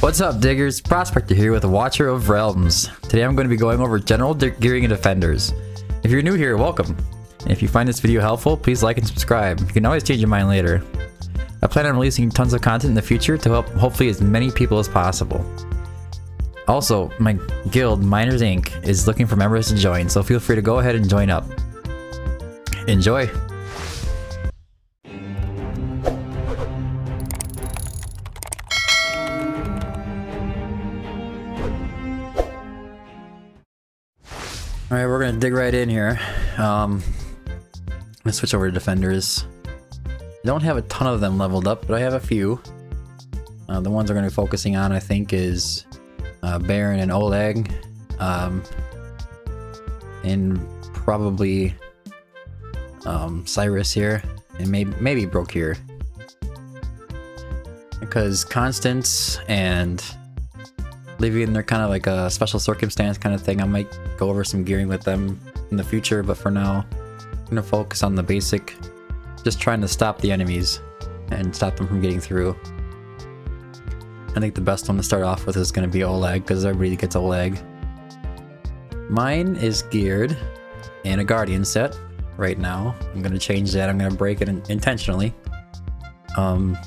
What's up, diggers? Prospector here with Watcher of Realms. Today I'm going to be going over general gearing and defenders. If you're new here, welcome. And if you find this video helpful, please like and subscribe. You can always change your mind later. I plan on releasing tons of content in the future to help hopefully as many people as possible. Also, my guild, Miners Inc., is looking for members to join, so feel free to go ahead and join up. Enjoy! Alright, we're gonna dig right in here. Let's switch over to defenders. I don't have a ton of them leveled up, but I have a few. The ones we're gonna be focusing on, I think, is Baron and Oleg. And probably Cyrus here, and maybe Broke here. Because Constance and Livian, they're kind of like a special circumstance kind of thing. I might go over some gearing with them in the future, but for now, I'm gonna focus on the basic, just trying to stop the enemies and stop them from getting through. I think the best one to start off with is gonna be Oleg, because everybody gets Oleg. Mine is geared in a Guardian set right now. I'm gonna change that. I'm gonna break it intentionally. I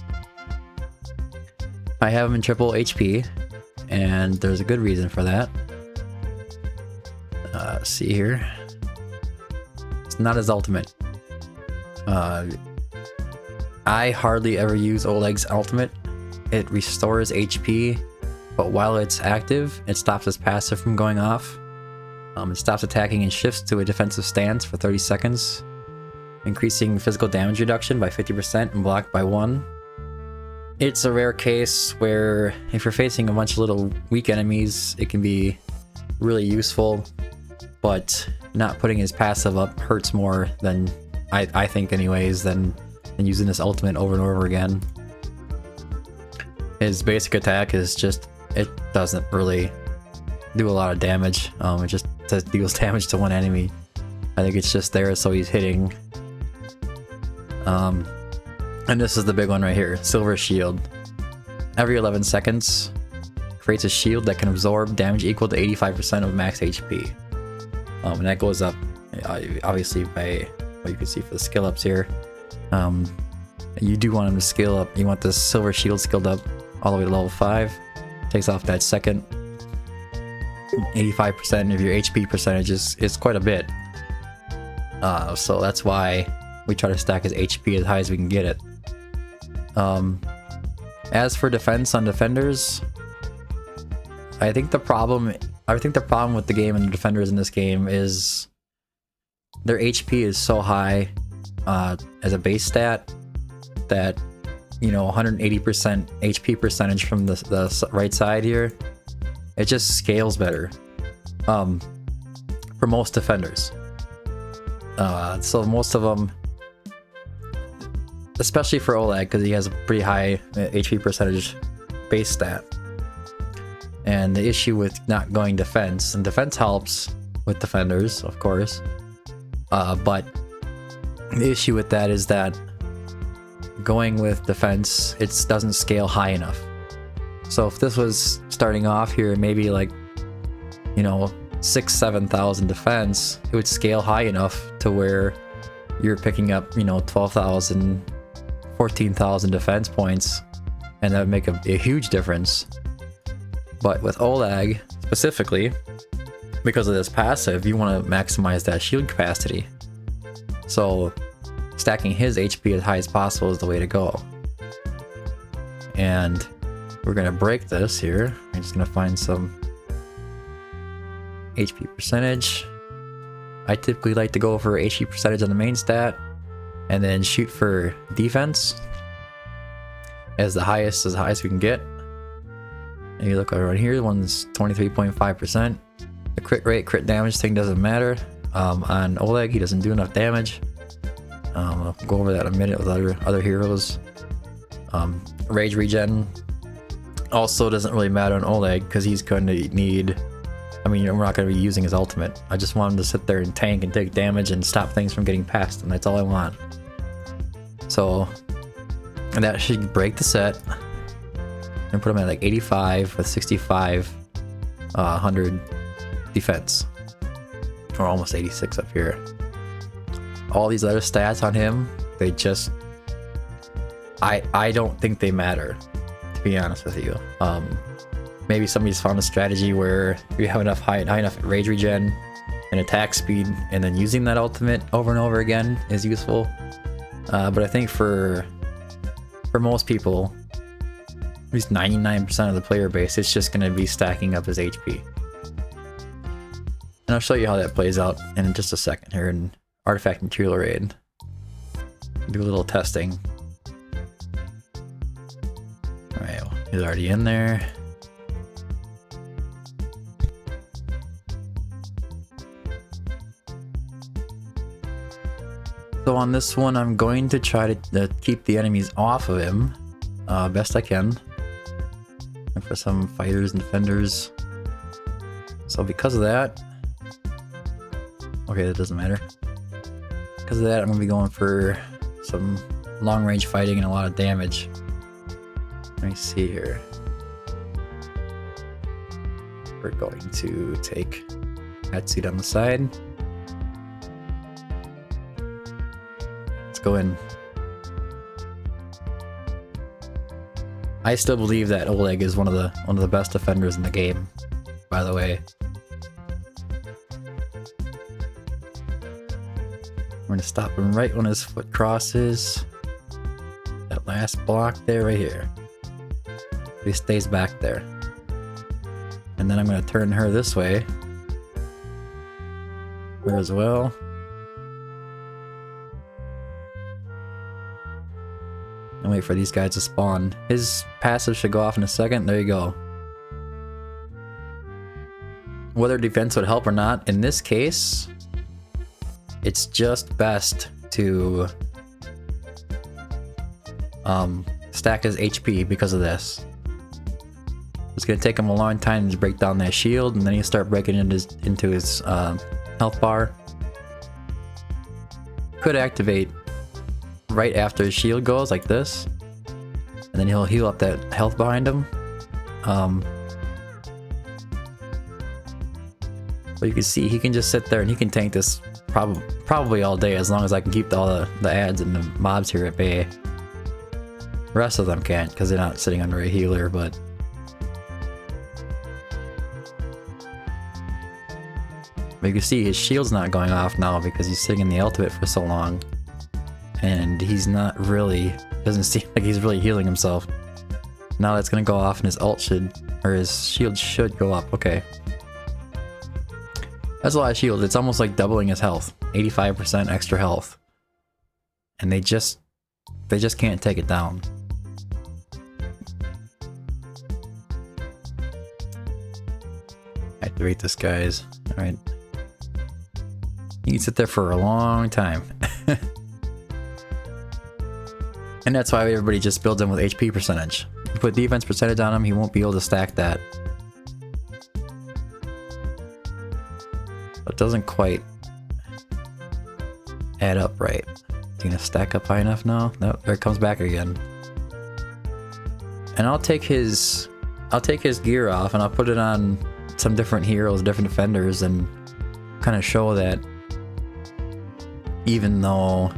have him in triple HP. And there's a good reason for that. Let's see here. It's not his ultimate. I hardly ever use Oleg's ultimate. It restores HP, but while it's active, it stops his passive from going off. It stops attacking and shifts to a defensive stance for 30 seconds, increasing physical damage reduction by 50% and block by 1. It's a rare case where if you're facing a bunch of little weak enemies, it can be really useful, but not putting his passive up hurts more than, I think anyways, than using this ultimate over and over again. His basic attack is just, it doesn't really do a lot of damage. It just deals damage to one enemy. I think it's just there so he's hitting. And this is the big one right here, Silver Shield. Every 11 seconds, creates a shield that can absorb damage equal to 85% of max HP. And that goes up, obviously, by what you can see for the skill ups here. You do want him to scale up. You want this Silver Shield skilled up all the way to level 5. Takes off that second. 85% of your HP percentage is quite a bit. So that's why we try to stack his HP as high as we can get it. As for defense on defenders, I think the problem with the game and the defenders in this game is their HP is so high as a base stat that, you know, 180% HP percentage from the right side here, it just scales better for most defenders. So most of them, especially for Oleg, because he has a pretty high HP percentage base stat. And the issue with not going defense, and defense helps with defenders, of course, but the issue with that is that going with defense, it doesn't scale high enough. So if this was starting off here, maybe like, you know, 6,000-7,000 defense, it would scale high enough to where you're picking up, you know, 12,000, 14,000 defense points, and that would make a huge difference. But with Oleg specifically, because of this passive, you want to maximize that shield capacity. So stacking his HP as high as possible is the way to go. And we're gonna break this here. I'm just gonna find some HP percentage. I typically like to go for HP percentage on the main stat and then shoot for defense as the highest we can get. And you look around here, the one's 23.5%. The crit rate, crit damage thing doesn't matter. On Oleg, he doesn't do enough damage. I'll go over that in a minute with other heroes. Rage regen also doesn't really matter on Oleg because he's going to need, I mean, we're not going to be using his ultimate. I just want him to sit there and tank and take damage and stop things from getting past, and that's all I want. So, and that should break the set. and put him at like 85 with 65, 100 defense, or almost 86 up here. All these other stats on him, they just, I don't think they matter, to be honest with you. Maybe somebody's found a strategy where you have enough high enough rage regen and attack speed, and then using that ultimate over and over again is useful. But I think for most people, at least 99% of the player base, it's just going to be stacking up his HP. And I'll show you how that plays out in just a second here in Artifact Material Raid. Do a little testing. Alright, well, he's already in there. So on this one, I'm going to try to keep the enemies off of him best I can. And for some fighters and defenders. So because of that, okay, that doesn't matter. Because of that, I'm going to be going for some long-range fighting and a lot of damage. Let me see here. We're going to take that seat on the side. Let's go in. I still believe that Oleg is one of the best defenders in the game, by the way. We're gonna stop him right when his foot crosses that last block there, right here. He stays back there. And then I'm gonna turn her this way. Her as well. And wait for these guys to spawn. His passive should go off in a second. There you go. Whether defense would help or not, in this case, it's just best to stack his HP because of this. It's gonna take him a long time to break down that shield, and then you start breaking into his health bar. Could activate right after his shield goes, like this, and then he'll heal up that health behind him. But you can see he can just sit there and he can tank this probably all day, as long as I can keep all the ads and the mobs here at bay. The rest of them can't because they're not sitting under a healer, but you can see his shield's not going off now because he's sitting in the ultimate for so long. And he's not really, doesn't seem like he's really healing himself. Now that's gonna go off and his ult should, or his shield should go up. Okay. That's a lot of shield. It's almost like doubling his health. 85% extra health. And they just can't take it down. Activate this, guys. Alright. You can sit there for a long time. And that's why everybody just builds him with HP percentage. You put defense percentage on him, he won't be able to stack that. It doesn't quite add up right. Is he gonna stack up high enough now? No, there it comes back again. And I'll take his gear off and I'll put it on some different heroes, different defenders, and kind of show that even though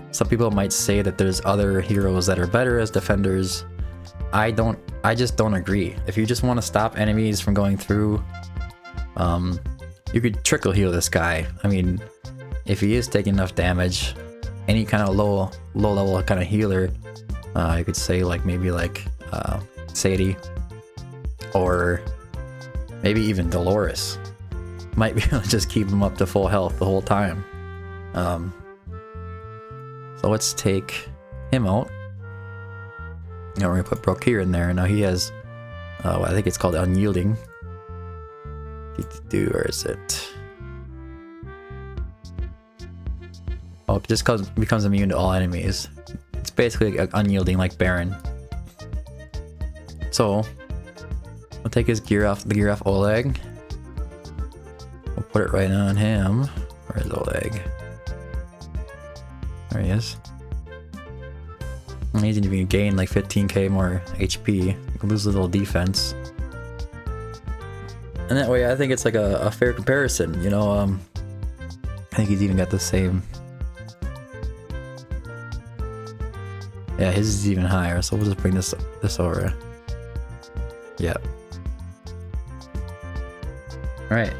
some people might say that there's other heroes that are better as defenders, I just don't agree. If you just want to stop enemies from going through, you could trickle heal this guy. I mean, if he is taking enough damage, any kind of low level kind of healer, you could say like maybe like Sadie, or maybe even Dolores, might be able to just keep him up to full health the whole time. So let's take him out. Now we're gonna put Brokir in there. Now he has, I think it's called Unyielding. Where is it? Oh, it just becomes immune to all enemies. It's basically unyielding like Baron. So we'll take his gear off, the gear off Oleg. We'll put it right on him. Where's Oleg? There he is. And he's gonna gain like 15k more HP. lose a little defense. And that way I think it's like a fair comparison, you know. I think he's even got the same. Yeah, his is even higher, so we'll just bring this over. Yeah. Alright.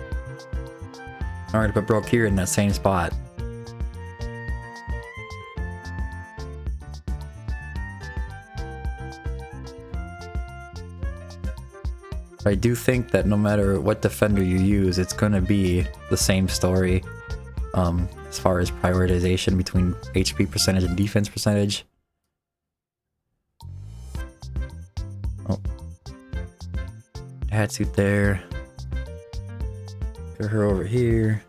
Alright, put broke here in that same spot. I do think that no matter what defender you use, it's gonna be the same story as far as prioritization between HP percentage and defense percentage. Oh. Hatsuit there. Put her over here.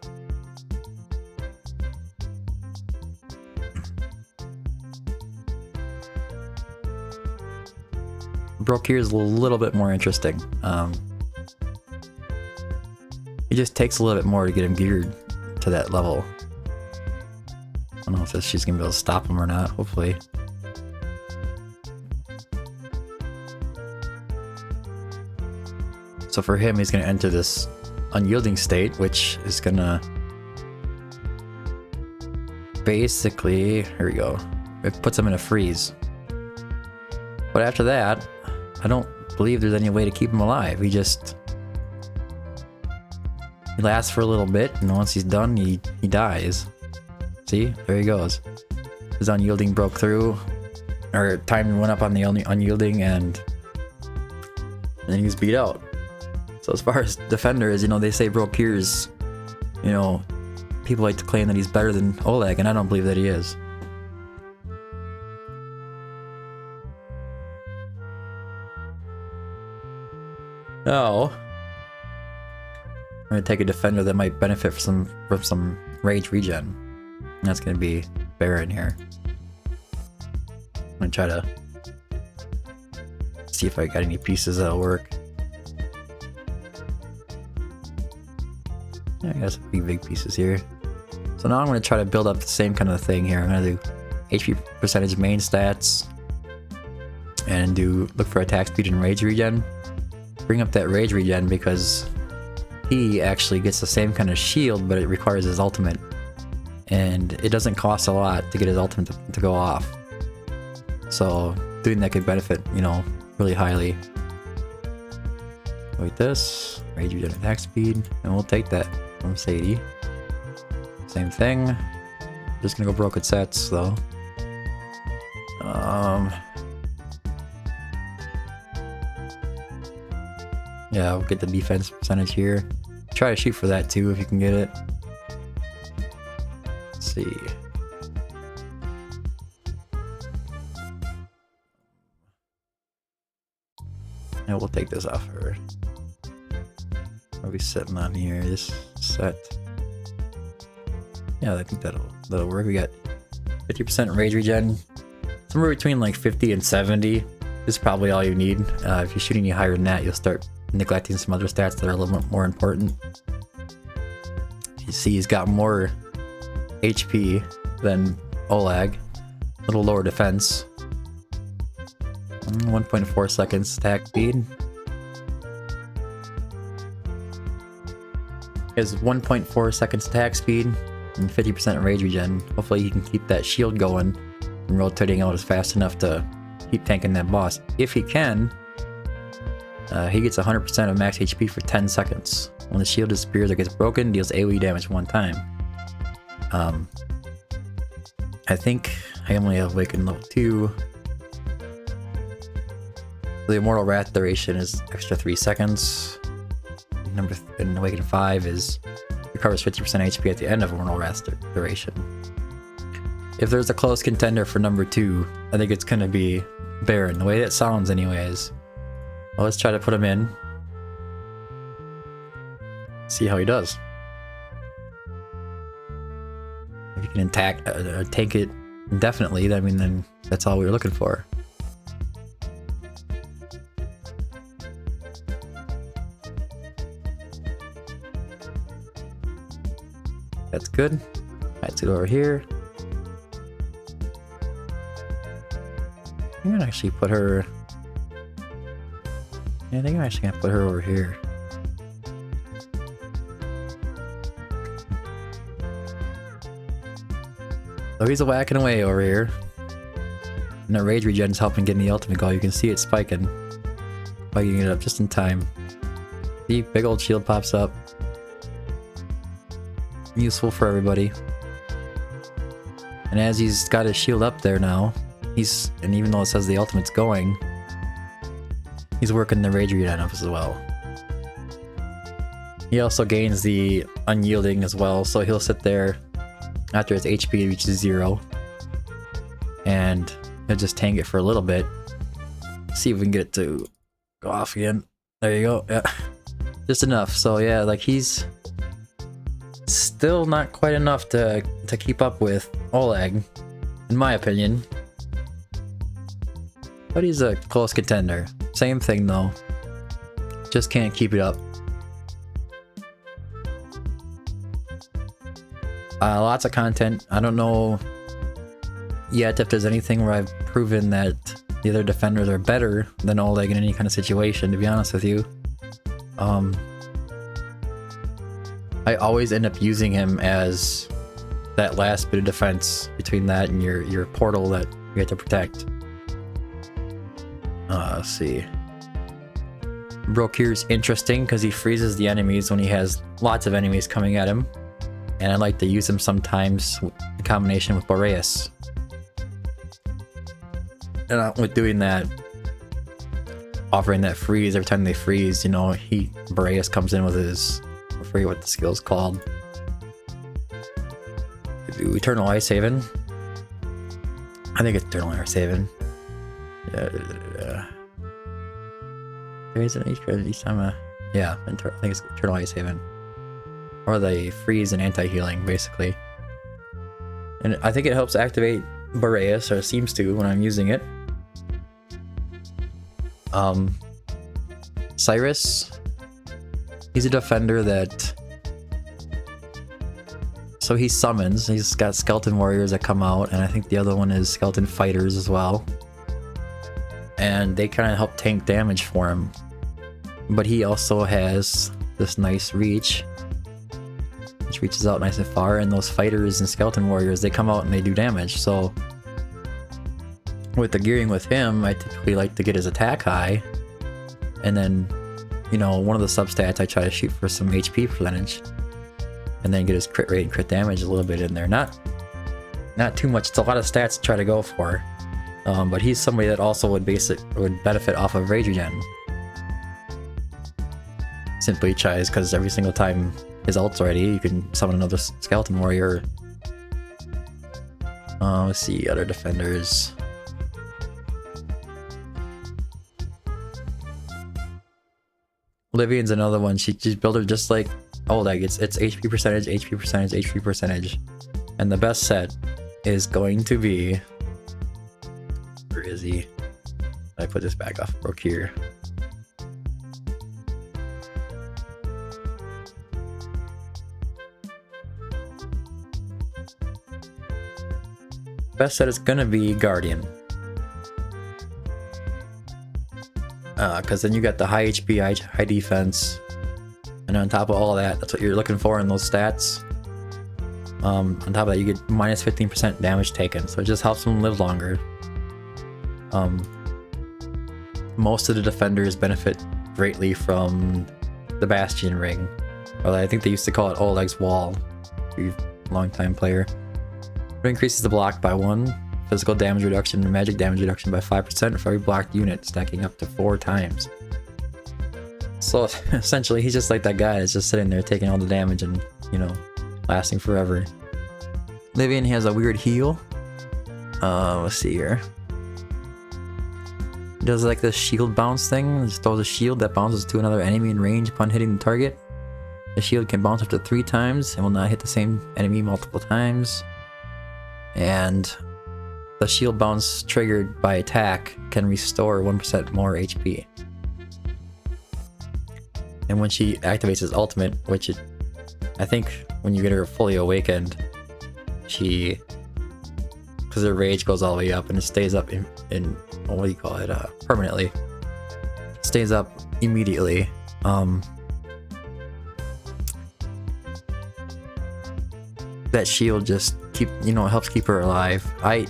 Broke here is a little bit more interesting. It just takes a little bit more to get him geared to that level. I don't know if she's gonna be able to stop him or not, hopefully. So for him, he's gonna enter this unyielding state, which is gonna basically, here we go, it puts him in a freeze. But after that, I don't believe there's any way to keep him alive. He lasts for a little bit, and once he's done, he dies. See? There he goes. His unyielding broke through, or time went up on the unyielding, and then he was beat out. So as far as defenders, you know, they say Brokir's, you know, people like to claim that he's better than Oleg, and I don't believe that he is. Now, I'm gonna take a defender that might benefit from some rage regen. And that's gonna be Baron here. I'm gonna try to see if I got any pieces that'll work. Yeah, I got some big pieces here. So now I'm gonna try to build up the same kind of thing here. I'm gonna do HP percentage main stats and look for attack speed and rage regen. Bring up that rage regen because he actually gets the same kind of shield, but it requires his ultimate, and it doesn't cost a lot to get his ultimate to go off. So doing that could benefit, you know, really highly. Like this, rage regen attack speed, and we'll take that from Sadie. Same thing. Just gonna go broken sets though. Yeah, we'll get the defense percentage here. Try to shoot for that too if you can get it. Let's see. Yeah, we'll take this off her. What are we sitting on here? This set. Yeah, I think that'll work. We got 50% rage regen. Somewhere between like 50 and 70 is probably all you need. If you shoot any higher than that, you'll start neglecting some other stats that are a little bit more important. You see he's got more HP than Oleg. A little lower defense. 1.4 seconds attack speed. He has 1.4 seconds attack speed and 50% rage regen. Hopefully he can keep that shield going and rotating out as fast enough to keep tanking that boss. If he can, he gets 100% of max HP for 10 seconds. When the shield disappears or gets broken, deals AoE damage one time. I think I only have Awakened level 2. The Immortal Wrath duration is extra 3 seconds. And Awakened 5 is recovers 50% HP at the end of Immortal Wrath duration. If there's a close contender for number 2, I think it's gonna be Baron. The way that sounds anyways. Well, let's try to put him in. See how he does. If you can tank it indefinitely, I mean, then that's all we were looking for. That's good. Let's get over here. I'm gonna actually put her Yeah, I think I'm actually gonna put her over here. So he's whacking away over here. And the rage regen's helping getting the ultimate goal. You can see it spiking. Spiking it up just in time. See, big old shield pops up. Useful for everybody. And as he's got his shield up there now, and even though it says the ultimate's going, he's working the rage regen up as well. He also gains the unyielding as well, so he'll sit there after his HP reaches 0. And he'll just tank it for a little bit. See if we can get it to go off again. There you go. Yeah. Just enough. So yeah, like he's still not quite enough to keep up with Oleg, in my opinion. But he's a close contender. Same thing though. Just can't keep it up. Lots of content. I don't know yet if there's anything where I've proven that the other defenders are better than Oleg in any kind of situation, to be honest with you. I always end up using him as that last bit of defense between that and your portal that you have to protect. Let's see. Brokir's interesting because he freezes the enemies when he has lots of enemies coming at him. And I like to use him sometimes in combination with Boreas. And with doing that, offering that freeze every time they freeze, you know, Boreas comes in with his, I forget what the skill's called. Eternal Ice Haven. I think it's Eternal Ice Haven. Is it each time yeah, I think it's Eternal Ice Haven. Or they freeze and anti-healing, basically. And I think it helps activate Boreas, or it seems to when I'm using it. Cyrus. He's a defender that... So he summons. He's got skeleton warriors that come out, and I think the other one is skeleton fighters as well. And they kind of help tank damage for him. But he also has this nice reach, which reaches out nice and far, and those fighters and skeleton warriors, they come out and they do damage. So with the gearing with him, I typically like to get his attack high, and then, you know, one of the substats I try to shoot for some HP percentage, and then get his crit rate and crit damage a little bit in there. Not too much. It's a lot of stats to try to go for. But he's somebody that also would benefit off of rage regen. Simply tries because every single time his ult's ready, you can summon another skeleton warrior. Let's see, other defenders. Livian's another one. She's built her just like Oleg. It's HP percentage, HP percentage, HP percentage. And the best set is going to be... Where is he? I put this back off broke here. Best set is gonna be Guardian. Because then you got the high HP, high defense, and on top of all of that, that's what you're looking for in those stats. On top of that, you get minus 15% damage taken, so it just helps them live longer. Most of the defenders benefit greatly from the Bastion ring, or I think they used to call it Oleg's wall. Long-time player. It increases the block by 1, physical damage reduction and magic damage reduction by 5% for every blocked unit, stacking up to 4 times. So essentially, he's just like that guy that's just sitting there taking all the damage and, you know, lasting forever. Livian has a weird heal. Let's see here. He does like this shield bounce thing. Just throws a shield that bounces to another enemy in range upon hitting the target. The shield can bounce up to 3 times and will not hit the same enemy multiple times. And the shield bounce triggered by attack can restore 1% more HP. And when she activates his ultimate, which I think when you get her fully awakened, because her rage goes all the way up and it stays up in what do you call it, permanently. stays up immediately. That shield just helps keep her alive. I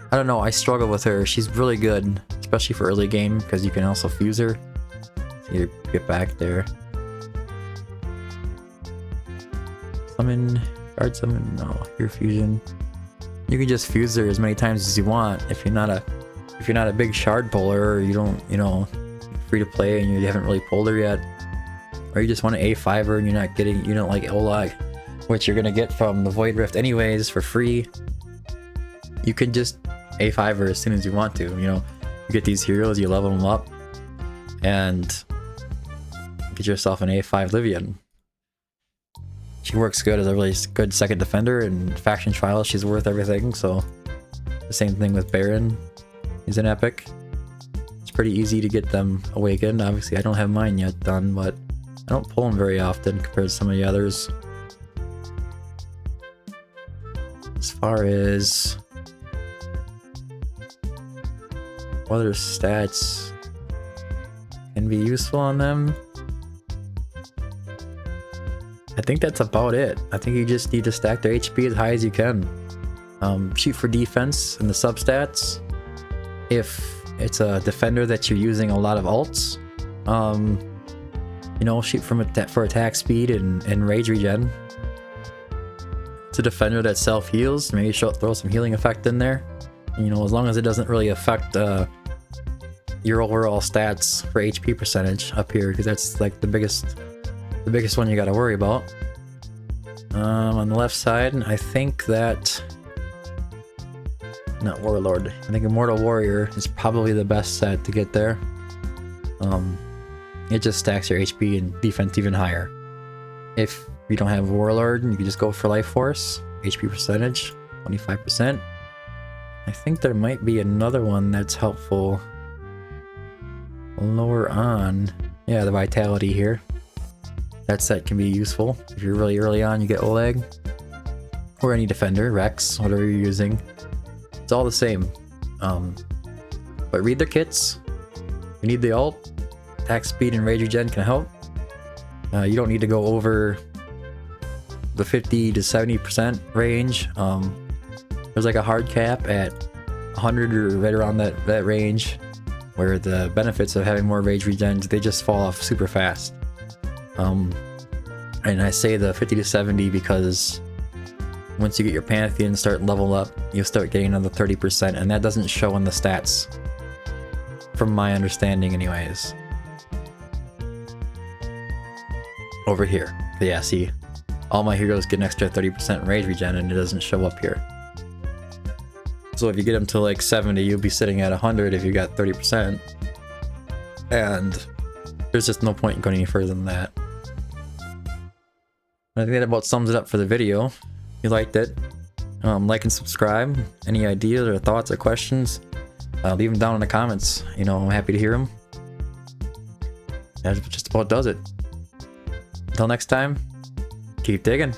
don't know, I struggle with her. She's really good, especially for early game, because you can also fuse her. So you get back there. Summon, guard summon, no, your fusion. You can just fuse her as many times as you want if you're not a big shard puller, or you don't, free to play and you haven't really pulled her yet. Or you just want to A5 her and you don't like Olag, which you're gonna get from the Void Rift anyways for free. You can just A5 her as soon as you want to. You get these heroes, you level them up, and get yourself an A5 Livian. She works good as a really good second defender, and faction trials she's worth everything. So the same thing with Baron. He's an epic. It's pretty easy to get them awakened. Obviously I don't have mine yet done, but I don't pull them very often compared to some of the others. As far as what other stats can be useful on them, I think that's about it. I think you just need to stack their HP as high as you can. Shoot for defense in the substats. If it's a defender that you're using a lot of ults, shoot for attack speed and rage regen. It's a defender that self-heals, maybe throw some healing effect in there. As long as it doesn't really affect your overall stats for HP percentage up here, because that's like the biggest one you got to worry about. On the left side, I think that not Warlord. I think Immortal Warrior is probably the best set to get there. It just stacks your HP and defense even higher. If you don't have Warlord, you can just go for Life Force. HP percentage, 25%. I think there might be another one that's helpful lower on. Yeah, the Vitality here. That set can be useful. If you're really early on, you get Oleg. Or any defender, Rex, whatever you're using. It's all the same. But read their kits. You need the ult. Attack speed and rage regen can help. You don't need to go over the 50 to 70% range. There's like a hard cap at 100 or right around that range, where the benefits of having more rage regen, they just fall off super fast. And I say the 50 to 70 because once you get your Pantheon and start level up, you'll start getting another 30%, and that doesn't show in the stats, from my understanding anyways. Over here. But yeah, see, all my heroes get an extra 30% rage regen and it doesn't show up here. So if you get them to like 70, you'll be sitting at 100 if you got 30%. And there's just no point in going any further than that. I think that about sums it up for the video. If you liked it, like and subscribe. Any ideas or thoughts or questions, leave them down in the comments. I'm happy to hear them. That just about does it. Until next time, keep digging.